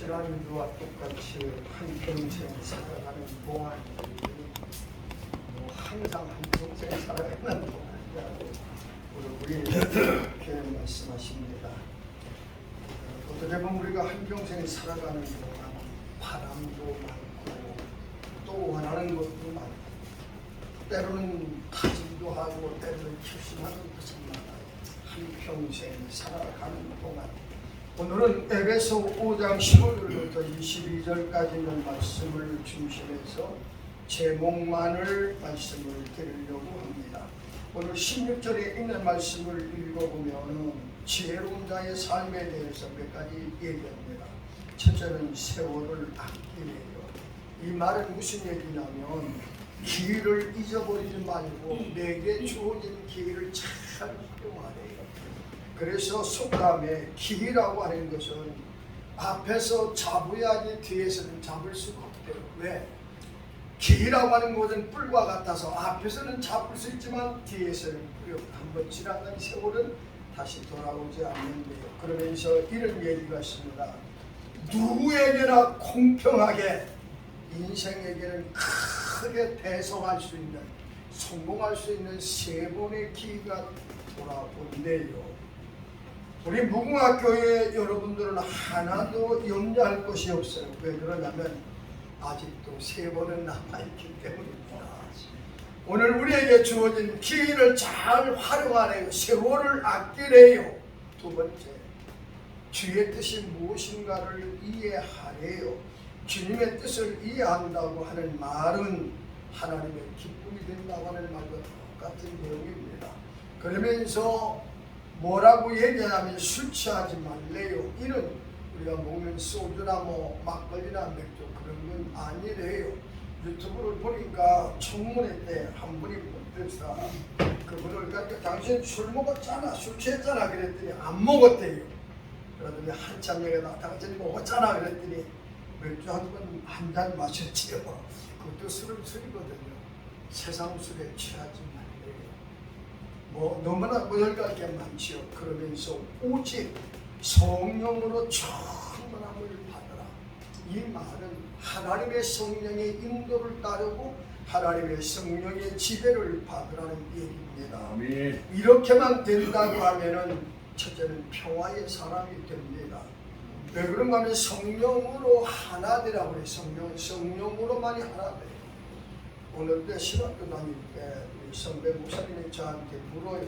지난주와 똑같이 한평생 살아가는 동안 항상 한평생 살아가는 동안이라고 우리 이렇게 말씀하십니다. 어떻게 보면 우리가 한평생 살아가는 동안 바람도 많고 또 원하는 것도 많고 때로는 타진도 하고 때로는 결심하는 것이 많아요. 한평생 살아가는 동안 오늘은 에베소 5장 15절부터 22절까지 있는 말씀을 중심해서 제목만을 말씀을 드리려고 합니다. 오늘 16절에 있는 말씀을 읽어보면 지혜로운 자의 삶에 대해서 몇 가지 얘기합니다. 첫째는 세월을 아끼래요. 이 말은 무슨 얘기냐면 기회를 잊어버리지 말고 내게 주어진 기회를 잘 활용하래요. 그래서 속담에 기회라고 하는 것은 앞에서 잡아야지 뒤에서는 잡을 수가 없대요. 왜? 기회라고 하는 것은 뿔과 같아서 앞에서는 잡을 수 있지만 뒤에서는 한번 지나간 세월은 다시 돌아오지 않는데요. 그러면서 이런 얘기가 있습니다. 누구에게나 공평하게 인생에게는 크게 배송할 수 있는, 성공할 수 있는 세 번의 기회가 돌아온대요. 우리 무궁화교회 여러분들은 하나도 염려할 것이 없어요. 왜 그러냐면 아직도 세 번은 남아있기 때문입니다. 오늘 우리에게 주어진 기회를 잘 활용하래요. 세월을 아끼래요. 두 번째, 주의 뜻이 무엇인가를 이해하래요. 주님의 뜻을 이해한다고 하는 말은 하나님의 기쁨이 된다고 하는 말과 똑같은 내용입니다. 그러면서 뭐라고 얘기하냐면 술 취하지 말래요. 이는 우리가 먹는 소주나 막걸리나 맥주 그런 건 아니래요. 유튜브를 보니까 청문회 때 한 분이 묻더사 그분을 그러니까 당신 술 먹었잖아, 술 취했잖아 그랬더니 안 먹었대요. 그러더니 한참 얘기하다 당신 먹었잖아 그랬더니 맥주 한 잔 마셨지요. 그것도 술이거든요. 세상 술에 취하지 너무나 열갈 게 많지요. 그러면서 오직 성령으로 충만함을 받으라. 이 말은 하나님의 성령의 인도를 따르고 하나님의 성령의 지배를 받으라는 얘기입니다. 아멘. 이렇게만 된다고 하면은 첫째는 평화의 사람이 됩니다. 왜 그런가 하면 성령으로 하나 되라고 해요. 성령으로만이 하나 돼요. 오늘 때 신학교 다닐 때 선배 목사님이 저한테 물어요.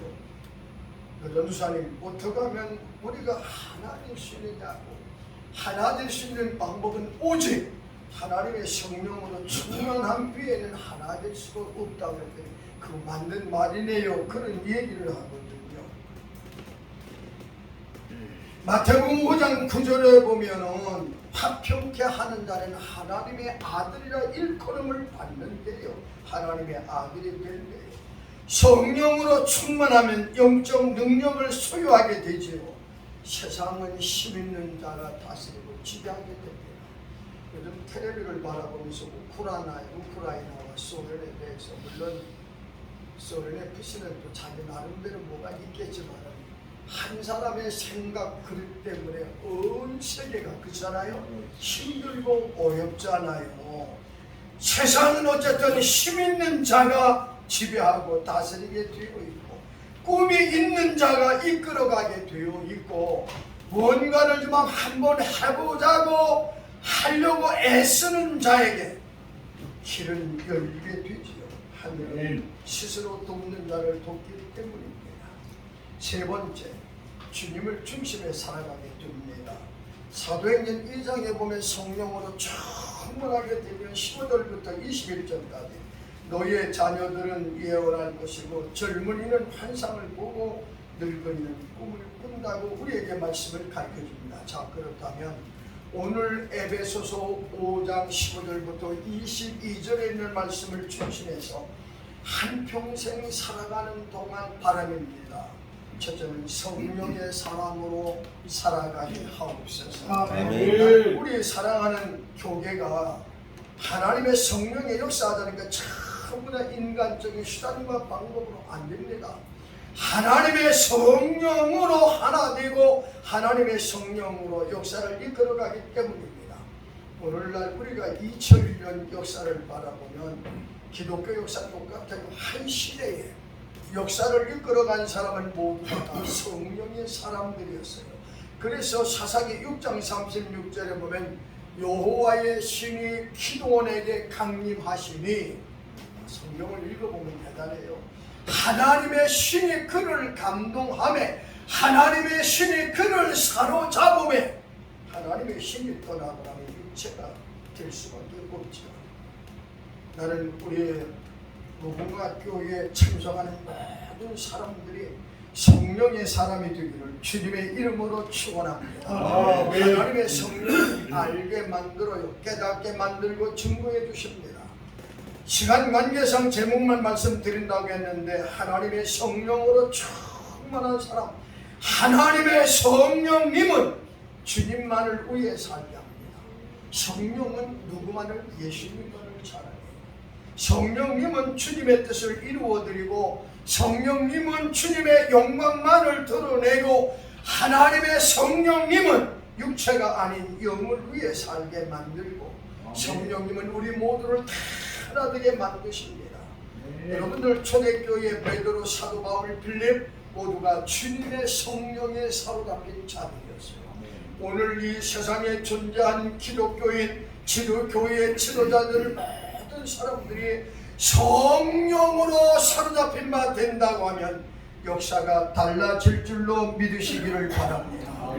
전도사님 어떻게 하면 우리가 하나 될 수 있느냐고. 하나 될 수 있는 방법은 오직 하나님의 성령으로 충만한 뒤에는 하나 될 수가 없다고 했더니 그거 맞는 말이네요. 그런 얘기를 하거든요. 마태복음 5장 9절에 보면은 화평케 하는 자는 하나님의 아들이라 일컬음을 받는데요. 하나님의 아들이 된대요. 성령으로 충만하면 영적 능력을 소유하게 되지요. 세상은 힘 있는 자가 다스리고 지배하게 됩니다. 요즘 텔레비를 바라보면서 우크라이나와 소련에 대해서 물론 소련의 부시는 또 자기 나름대로 뭐가 있겠지만 한 사람의 생각 그릇 때문에 온 세계가 그렇잖아요. 힘들고 어렵잖아요. 세상은 어쨌든 힘 있는 자가 지배하고 다스리게 되어 있고 꿈이 있는 자가 이끌어가게 되어 있고 뭔가를 좀 한번 해보자고 하려고 애쓰는 자에게 길은 열리게 되지요. 하늘은 스스로 돕는 자를 돕기 때문입니다. 세 번째, 주님을 중심에 살아가게 됩니다. 사도행전 2장에 보면 성령으로 충만하게 되면 15절부터 21절까지 너희의 자녀들은 예언할 것이고 젊은이는 환상을 보고 늙은이는 꿈을 꾼다고 우리에게 말씀을 가르쳐줍니다. 자, 그렇다면 오늘 에베소서 5장 15절부터 22절에 있는 말씀을 중심해서 한평생 살아가는 동안 바람입니다. 첫째는 성령의 사람으로 살아가게 하옵소서. 아멘. 우리 사랑하는 교계가 하나님의 성령의 역사하다니까 전부다 인간적인 수단과 방법으로 안 됩니다. 하나님의 성령으로 하나 되고 하나님의 성령으로 역사를 이끌어가기 때문입니다. 오늘날 우리가 2000년 역사를 바라보면 기독교 역사 똑같아요. 한 시대에 역사를 이끌어간 사람은 모두 다 성령의 사람들이었어요. 그래서 사사기 6장 36절에 보면 여호와의 신이 기드온에게 강림하시니, 성경을 읽어보면 대단해요. 하나님의 신이 그를 감동하매 하나님의 신이 그를 사로잡으매, 하나님의 신이 떠나고 나면 육체가 될 수밖에 없죠. 나는 우리 무궁화 교회에 참석하는 모든 사람들이 성령의 사람이 되기를 주님의 이름으로 축원합니다. 하나님의 성령을 알게 만들어요. 깨닫게 만들고 증거해 주십니다. 시간 관계상 제목만 말씀드린다고 했는데, 하나님의 성령으로 충만한 사람, 하나님의 성령님은 주님만을 위해 살게 합니다. 성령은 누구만을? 예수님만을 사랑해요. 성령님은 주님의 뜻을 이루어드리고, 성령님은 주님의 영광만을 드러내고, 하나님의 성령님은 육체가 아닌 영을 위해 살게 만들고, 성령님은 우리 모두를 하나 되게 만드십니다. 여러분들 초대교회 베드로, 사도 바울, 빌립 모두가 주님의 성령에 사로잡힌 자들이었어요. 오늘 이 세상에 존재한 기독교인, 지도교회의 지도자들 모든 사람들이 성령으로 사로잡힌 바 된다고 하면 역사가 달라질 줄로 믿으시기를 바랍니다.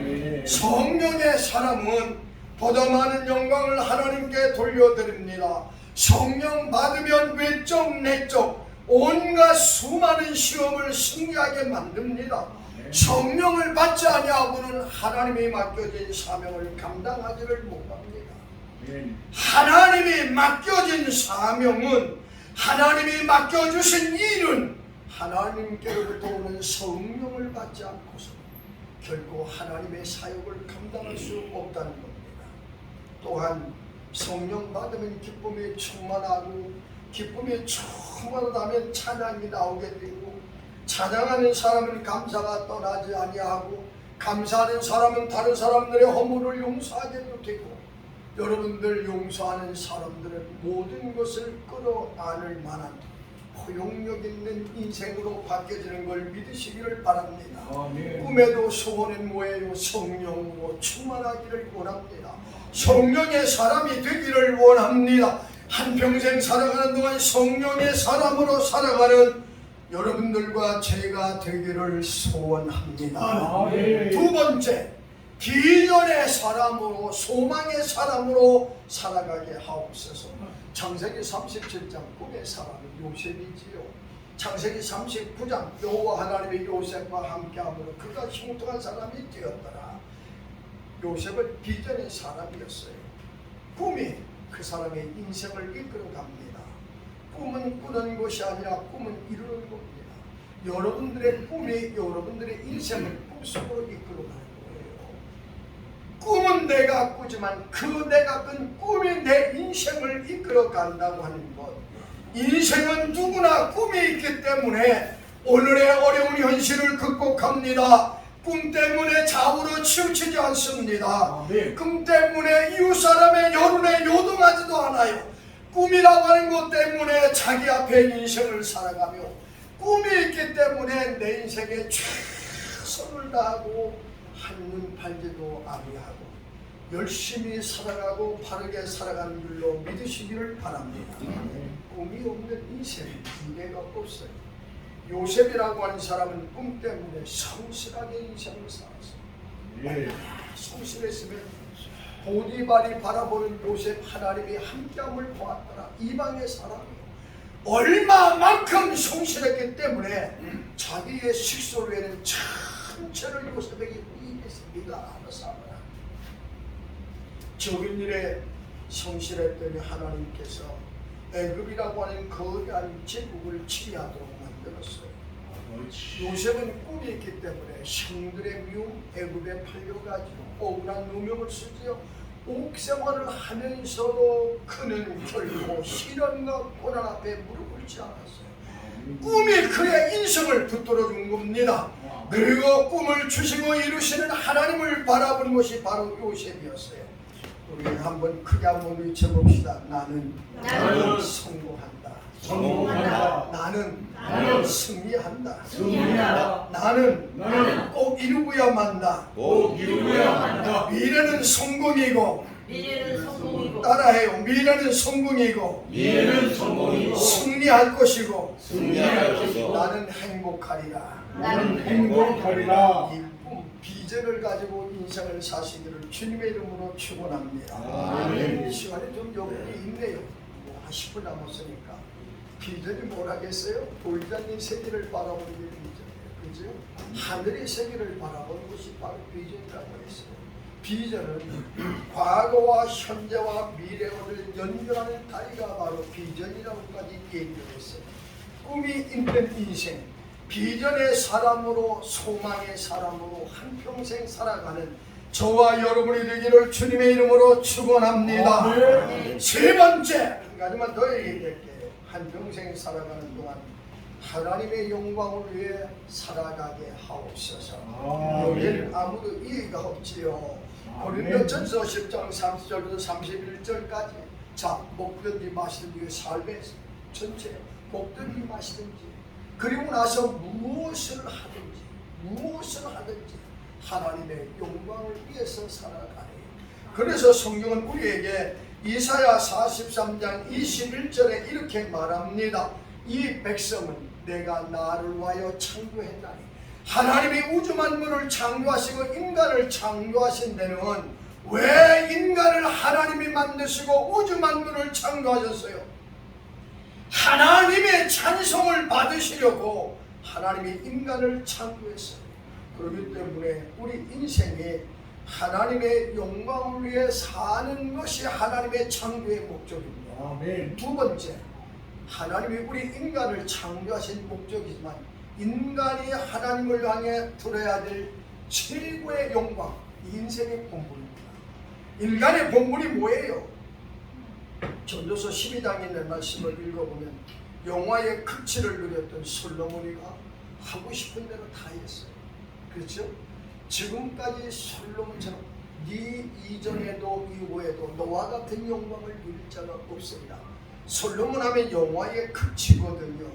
성령의 사람은 보다 많은 영광을 하나님께 돌려드립니다. 성령 받으면 외적 내적 온갖 수많은 시험을 승리하게 만듭니다. 성령을 받지 아니하고는 하나님이 맡겨진 사명을 감당하지를 못합니다. 하나님이 맡겨진 사명은, 하나님이 맡겨주신 일은 하나님께로부터 오는 성령을 받지 않고서 결코 하나님의 사역을 감당할 수 없다는 겁니다. 또한 성령 받으면 기쁨이 충만하고, 기쁨이 충만하다면 찬양이 나오게 되고, 찬양하는 사람은 감사가 떠나지 아니하고, 감사하는 사람은 다른 사람들의 허물을 용서하게도 되고, 여러분들 용서하는 사람들은 모든 것을 끌어안을 만한 포용력 있는 인생으로 바뀌어지는 걸 믿으시기를 바랍니다. 꿈에도 소원은 뭐예요? 성령으로 충만하기를 원합니다. 성령의 사람이 되기를 원합니다. 한평생 살아가는 동안 성령의 사람으로 살아가는 여러분들과 제가 되기를 소원합니다. 두 번째, 비전의 사람으로, 소망의 사람으로 살아가게 하옵소서. 창세기 37장 꿈의 사람은 요셉이지요. 창세기 39장 여호와 하나님의 요셉과 함께함으로 그가 형통한 사람이 되었더라. 요셉은 비전의 사람이었어요. 꿈이 그 사람의 인생을 이끌어갑니다. 꿈은 꾸는 것이 아니라 꿈은 이루는 겁니다. 여러분들의 꿈이 여러분들의 인생을 꿈속으로 이끌어가는 거예요. 꿈은 내가 꾸지만 그 내가 꾼 꿈이 내 인생을 이끌어간다고 하는 것. 인생은 누구나 꿈이 있기 때문에 오늘의 어려운 현실을 극복합니다. 꿈 때문에 좌우로 치우치지 않습니다. 꿈 때문에 이웃 사람의 여론에 요동하지도 않아요. 꿈이라고 하는 것 때문에 자기 앞에 인생을 살아가며, 꿈이 있기 때문에 내 인생에 최선을 다하고 한눈 팔지도 아니하고 열심히 살아가고 바르게 살아가는 줄로 믿으시기를 바랍니다. 꿈이 없는 인생은 미래가 없어요. 요셉이라고 하는 사람은 꿈 때문에 성실하게 인생을 살았어요. 성실했으면 보디발이 바라보는 요셉, 하나님이 함께함을 보았더라. 이방의 사람이요. 얼마만큼 성실했기 때문에 자기의 식소로에는 전체를 요셉에게 이익했습니다. 적은 일에 성실했더니 하나님께서 애굽이라고 하는 거대한 제국을 치리하도록 만들었어요. 요셉은 꿈이 있기 때문에 형들의 미움, 애굽에 팔려가지고 억울한 누명을 쓰지요. 옥생활을 하면서도 그는 결코 시련과 고난 앞에 무릎 꿇지 않았어요. 꿈이 그의 인생을 붙들어 준 겁니다. 그리고 꿈을 주시고 이루시는 하나님을 바라보는 것이 바로 요셉이었어요. 우리 한번 크게 한번 외쳐봅시다. 나는 성공한다. 나는 승리한다. 나는 꼭 이루고야만다. 미래는 성공이고 따라해요. 미래는 성공이고 승리할 것이고 나는 행복하리라. 이 비전을 가지고 인생을 사시기를 주님의 이름으로 축원합니다. 시간이 좀 여분이 있네요. 뭐 10분 남았으니까 비전이 뭐라겠어요? 돌자님 세계를 바라보는 게 비전이에요. 그죠? 하늘의 세계를 바라보는 것이 바로 비전이라고 했어요. 비전은 과거와 현재와 미래를 연결하는 다리가 바로 비전이라고까지 얘기를 했어요. 꿈이 있는 인생, 비전의 사람으로, 소망의 사람으로 한평생 살아가는 저와 여러분이 되기를 주님의 이름으로 축원합니다. 세 번째, 한 가지만 더 얘기할게요. 한평생 살아가는 동안 하나님의 영광을 위해 살아가게 하옵소서. 여기는 아무도 이해가 없지요. 고린도전서 10장 30절부터 31절까지 자, 먹든지 마시든지 삶의 전체 먹든지 마시든지 그리고 나서 무엇을 하든지 하나님의 영광을 위해서 살아가네요. 그래서 성경은 우리에게 이사야 43장 21절에 이렇게 말합니다. 이 백성은 내가 나를 위하여 창조했나니. 하나님이 우주 만물을 창조하시고 인간을 창조하신 데는 왜 인간을 하나님이 만드시고 우주 만물을 창조하셨어요? 하나님의 찬송을 받으시려고 하나님이 인간을 창조했어요. 그렇기 때문에 우리 인생에 하나님의 영광을 위해 사는 것이 하나님의 창조의 목적입니다. 두 번째, 하나님이 우리 인간을 창조하신 목적이지만 인간이 하나님을 향해 들어야 될 최고의 영광, 인생의 본분입니다. 인간의 본분이 뭐예요? 전도서 12장에 있는 말씀을 읽어보면 영화의 극치를 누렸던 솔로몬이가 하고 싶은 대로 다 했어요. 그렇죠? 지금까지 솔로몬처럼 네 이전에도 이후에도 너와 같은 영광을 누릴 자가 없습니다. 솔로몬 하면 영화의 극치거든요.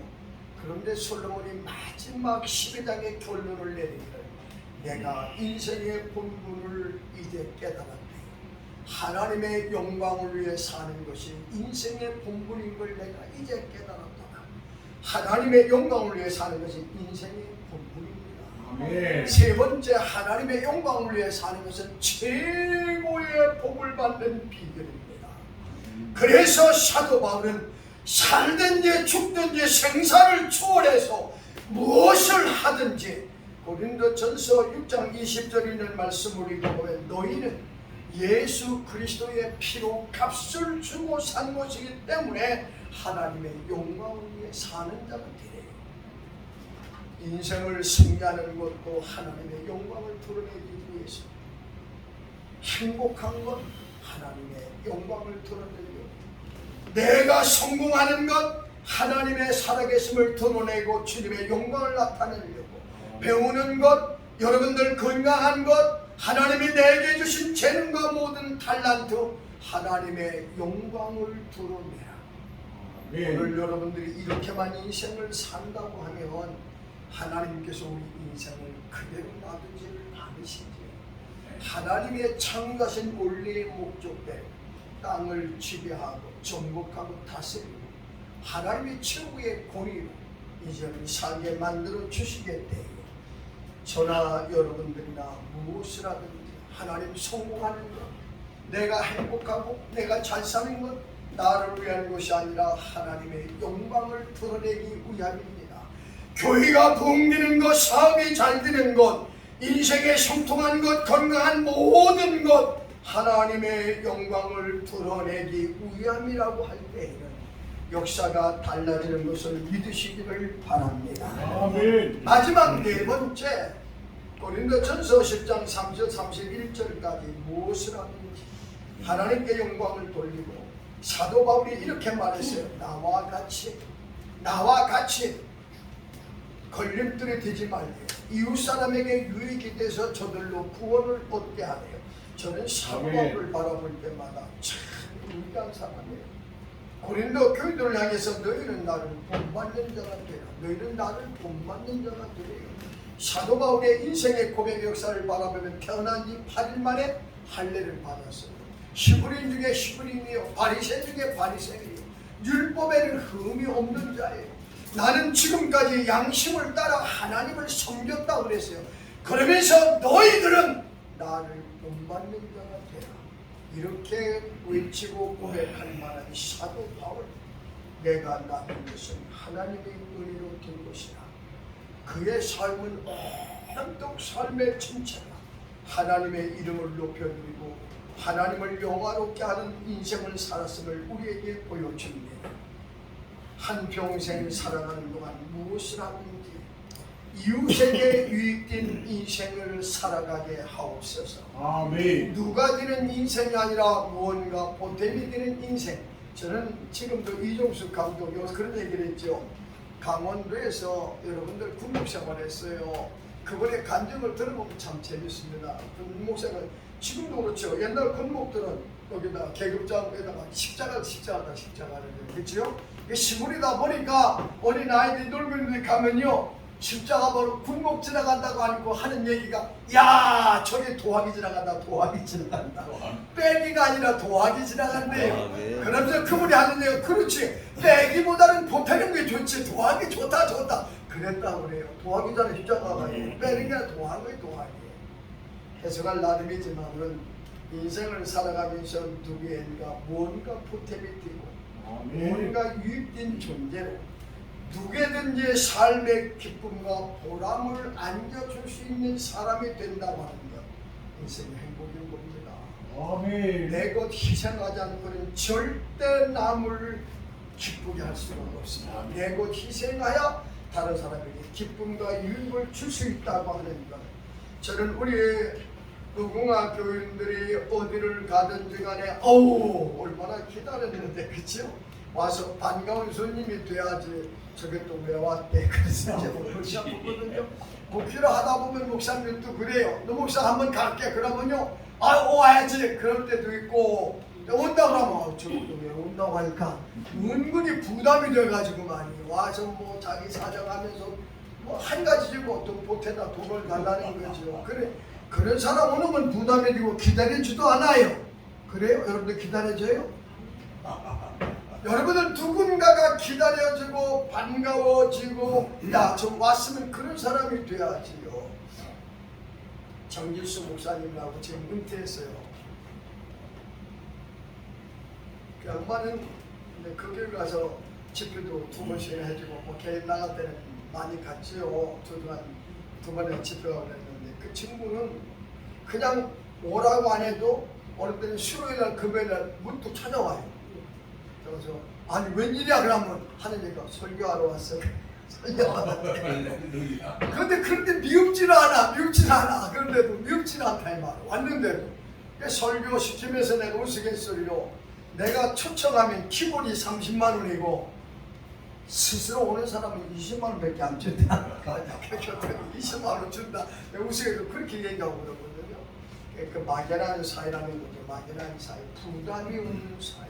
그런데 솔로몬이 마지막 12장의 결론을 내리기를 내가 인생의 본분을 이제 깨달았다. 하나님의 영광을 위해 사는 것이 인생의 본분인 걸 내가 이제 깨달았다. 하나님의 영광을 위해 사는 것이 인생의 본분입니다. 세 번째, 하나님의 영광을 위해 사는 것은 최고의 복을 받는 비결입니다. 그래서 사도 바울은 살든지 죽든지 생사를 초월해서 무엇을 하든지 고린도전서 6장 20절에 있는 말씀을 읽어보면 너희는 예수 그리스도의 피로 값을 주고 산 것이기 때문에 하나님의 영광을 위해 사는 자가 되래요. 인생을 승리하는 것도 하나님의 영광을 드러내기 위해서, 행복한 것 하나님의 영광을 드러내고, 내가 성공하는 것 하나님의 살아계심을 드러내고 주님의 영광을 나타내려고, 배우는 것, 여러분들 건강한 것, 하나님이 내게 주신 재능과 모든 탈란트 하나님의 영광을 드러내라. 오늘 여러분들이 이렇게만 인생을 산다고 하면 하나님께서 우리 인생을 그대로 놔두지를 않으시지. 하나님의 창조하신 원리의 목적대로 땅을 지배하고 정복하고 다스리고 하나님의 최고의 권위로 이제는 살게 만들어 주시겠대요. 저나 여러분들이나 무엇을 하든지 하나님 성공하는 것, 내가 행복하고 내가 잘 사는 것 나를 위한 것이 아니라 하나님의 영광을 드러내기 위함입니다. 교회가 붕괴는 것, 사업이 잘 되는 것, 인생에 성통한 것, 건강한 모든 것 하나님의 영광을 드러내기 위함이라고 할 때에는 역사가 달라지는 것을 믿으시기를 바랍니다. 아멘. 마지막 네 번째, 고린도전서 10장 30절 31절까지 무엇을 하든지 하나님께 영광을 돌리고, 사도 바울이 이렇게 말했어요. 나와 같이 걸림돌이 되지 말고 이웃 사람에게 유익이 돼서 저들로 구원을 얻게 하네요. 저는 사모함을 바라볼 때마다 참 인간 사람이에요. 고린도 교인들을 향해서 너희는 나를 본받는 자가 되라. 너희는 나를 본받는 자가 되라. 사도 바울의 인생의 고백 역사를 바라보면 태어난 지 8일 만에 할례를 받았어요. 히브리인 중에 히브리인이요, 바리새인 중에 바리새인이요, 율법에는 흠이 없는 자예요. 나는 지금까지 양심을 따라 하나님을 섬겼다고 그랬어요. 그러면서 너희들은 나를 본받는 자가 되라. 이렇게 외치고 고백할 만한 사도 바울, 내가 낳은 것은 하나님의 은혜로 된 것이라. 그의 삶은 온통 삶의 전체가 하나님의 이름을 높여드리고 하나님을 영화롭게 하는 인생을 살았음을 우리에게 보여줍니다. 한평생 살아가는 동안 무엇을 하든지 이웃에게 유익된 인생을 살아가게 하옵소서. 아멘. 누가 되는 인생이 아니라 무언가 보탬이 되는 인생. 저는 지금도 이종숙 감독이 그런 얘기를 했죠. 강원도에서 여러분들 군목생활 했어요. 그분의 간증을 들어보면 참 재밌습니다. 군목생활 지금도 그렇죠. 옛날 군목들은 여기다 계급장에다가 십자가를 그렇죠? 시골이다 보니까 어린 아이들이 놀고 있는데 가면요, 십자가 바로 군목 지나간다고 하고 하는 얘기가, 야 저기 도화기 지나간다, 도화기 지나간다. 빼기가 아니라 도화기 지나간대요. 네. 그러면서 그분이 하는 얘기가, 그렇지, 빼기보다는 보태는 게 좋지, 도화기 좋다 그랬다고 그래요. 도화기 전에 십자가가 빼는 게 아니라 도화기. 해석할 나름이지만은 인생을 살아가면서 누구인가 무언가 보탬이 되고 뭔가 유익된 존재로 누구든지 삶의 기쁨과 보람을 안겨줄 수 있는 사람이 된다고 하는 것, 인생의 행복인 겁니다. 아멘. 내 것 희생하지 않고는 절대 남을 기쁘게 할 수가 없습니다. 내 것 희생하여 다른 사람에게 기쁨과 유익을 줄 수 있다고 하는 것. 저는 우리 무궁화 교인들이 어디를 가든지 간에 얼마나 기다렸는데, 그렇죠? 와서 반가운 손님이 돼야지 저게 또 왜 왔대. 그래서 이제 그렇지 않거든요. 목회를 하다 보면 목사님도 그래요. 너 목사 한번 갈게. 그러면요, 와야지. 그럴 때도 있고, 온다고 하면 저것도 왜 온다고 할까? 은근히 부담이 돼가지고 많이 와서 뭐 자기 사정하면서 뭐 한 가지지 뭐 돈 보태다 돈을 달라는 거죠. 그래, 그런 사람 오는 건 부담이 되고 기다리지도 않아요. 그래요? 여러분들 기다려져요? 여러분들 누군가가 기다려지고 반가워지고 야, 좀 왔으면 그런 사람이 돼야지요. 정길수 목사님하고 지금 은퇴했어요. 그 양반은 그 교회 가서 집회도 2번씩이나 해주고 뭐 개인 나갈 때는 많이 갔지요. 두 번에 집회가 그랬는데 그 친구는 그냥 오라고 안 해도 어느 때는 수요일날 금요일날 문득 찾아와요. 그래서 아니 웬일이야 그러면 하는 얘기가 설교하러 왔어. 설교하러 그런데 그런데 미흡지는 않아. 그런데도 미흡지는 않다 이 말. 왔는데도 설교 시키면서 내가 우스갯소리로 내가 초청하면 기본이 30만 원이고 스스로 오는 사람은 20만 원밖에 안 준다. 20만 원 준다. 우스갯소리로 그렇게 얘기하고 그러거든요. 그 막연한 사회라는 거죠. 막연한 사회, 부담이 없는 사회.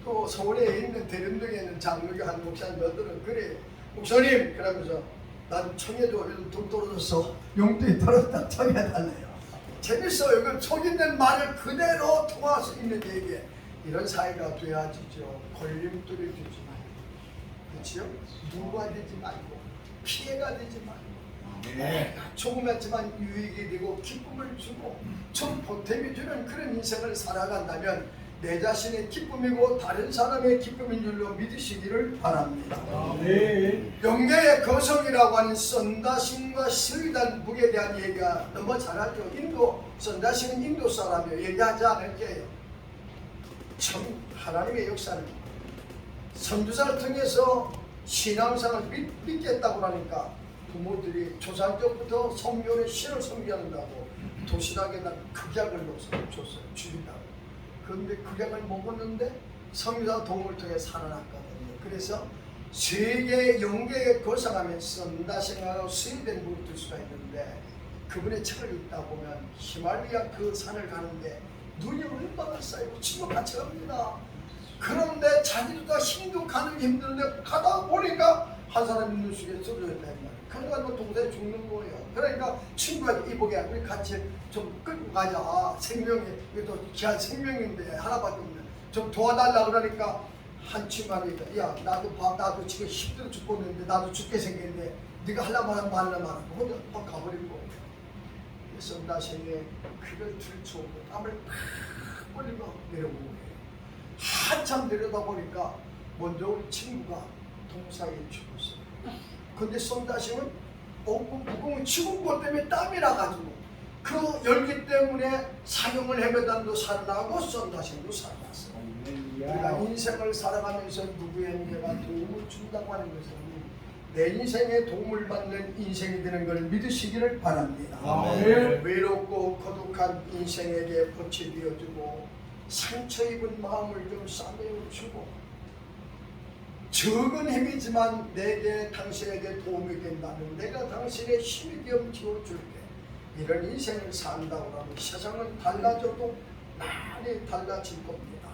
또 서울에 있는 대림동에 있는 장로교 한 목사님들은 그래, 목사님 그러면서 난 청해도 돈 떨어졌어, 용돈이 떨어졌다, 청해달래요. 재밌어요. 이건 속 있는 말을 그대로 통할 수 있는 얘기. 이런 사회가 돼야지죠. 걸림돌이 되지 말고, 그렇죠? 누가 되지 말고, 피해가 되지 말고, 내가 조그맣지만 유익이 되고 기쁨을 주고 좀 보탬이 주는 그런 인생을 살아간다면 내 자신의 기쁨이고 다른 사람의 기쁨인 줄로 믿으시기를 바랍니다. 영계의 거성이라고 하는 선다신과 스위단 북에 대한 얘기가 너무 잘 알죠. 선다신은 인도 사람이에요. 얘기하지 않을게요. 참 하나님의 역사는 선두사를 통해서 신앙상을 믿겠다고 하니까 부모들이 조상적부터 성교의 신을 섬겨한다고 도시락에다 극약을 줬어요. 죽인다고. 그런데 극약을 먹었는데 성유사 도움을 통해 살아났거든요. 그래서 세계 영계에 거상하면서 나생하고 스웨덴 부를 수가 있는데 그분의 책을 읽다 보면 히말라야 그 산을 가는데 눈이 얼마나 쌓이고 친구 같이 갑니다. 그런데 자기도 다 힘도 가는 게 힘든데 가다 보니까 한 사람이 눈 속에 쓰러졌다 말이에요. 그러니까 뭐 동생이 죽는 거예요. 그러니까 친구가 이보게 우리 같이 좀 끌고 가자. 생명이 이것도 귀한 생명인데 하나밖에 없네. 좀 도와달라 그러니까 한 친구가 야 나도 봐 나도 지금 힘들어 죽겠는데 나도 죽게 생겼는데 네가 하려면 하면 하고 혼자 막 가버린 거예요. 그래서 나중에 그걸 들추고 땀을 팍 흘리고 내려오는 거예요. 한참 내려다보니까 먼저 우리 친구가 동상에 죽었어요. 근데 쏜다심은 무거운 죽은 것 때문에 땀이 나가지고 그 열기 때문에 사형을 헤매단도 살아나고 쏜다심도 살아났어요. 우리가 인생을 살아가면서 누구에게가 도움을 준다고 하는 것은 내 인생에 도움을 받는 인생이 되는 걸 믿으시기를 바랍니다. 아멘. 외롭고 고독한 인생에게 볕이 되어주고 상처 입은 마음을 좀 싸매어주고 적은 힘이지만 내게 당신에게 도움이 된다면 내가 당신의 힘이 되어 지어줄게. 이런 인생을 산다고 하면 세상은 달라져도 많이 달라질 겁니다.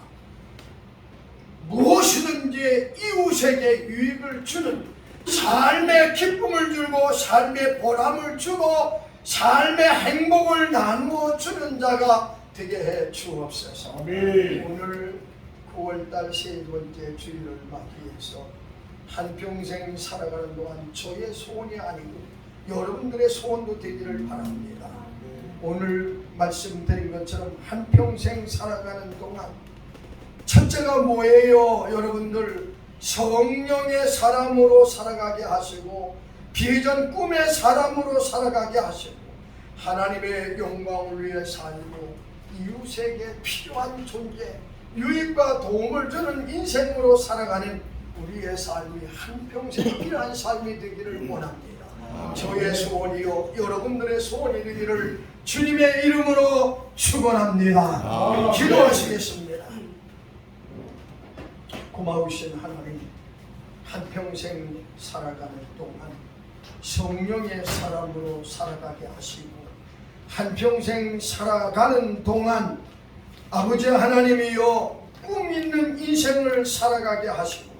무엇이든지 이웃에게 유익을 주는 삶의 기쁨을 주고 삶의 보람을 주고 삶의 행복을 나누어 주는 자가 되게 해 주옵소서. 아멘. 오늘 9월달 세 번째 주일을 맞이해서 한평생 살아가는 동안 저의 소원이 아니고 여러분들의 소원도 되기를 바랍니다. 오늘 말씀드린 것처럼 한평생 살아가는 동안 첫째가 뭐예요? 여러분들 성령의 사람으로 살아가게 하시고 비전 꿈의 사람으로 살아가게 하시고 하나님의 영광을 위해 살고 이웃에게 필요한 존재 유익과 도움을 주는 인생으로 살아가는 우리의 삶이 한평생 이러한 삶이 되기를 원합니다. 저의 소원이요 여러분들의 소원이 되기를 주님의 이름으로 축원합니다. 기도하시겠습니다. 고마우신 하나님, 한평생 살아가는 동안 성령의 사람으로 살아가게 하시고 한평생 살아가는 동안 아버지 하나님이여 꿈 있는 인생을 살아가게 하시고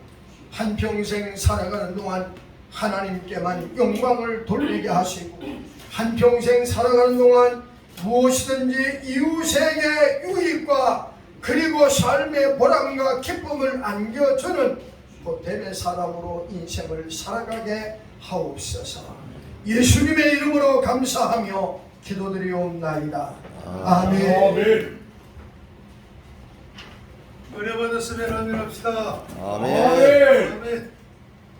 한평생 살아가는 동안 하나님께만 영광을 돌리게 하시고 한평생 살아가는 동안 무엇이든지 이웃에게 유익과 그리고 삶의 보람과 기쁨을 안겨주는 보탬의 사람으로 인생을 살아가게 하옵소서. 예수님의 이름으로 감사하며 기도드리옵나이다. 아멘. 아멘. 은혜 받았으면 아멘 합시다. 아멘. 아멘.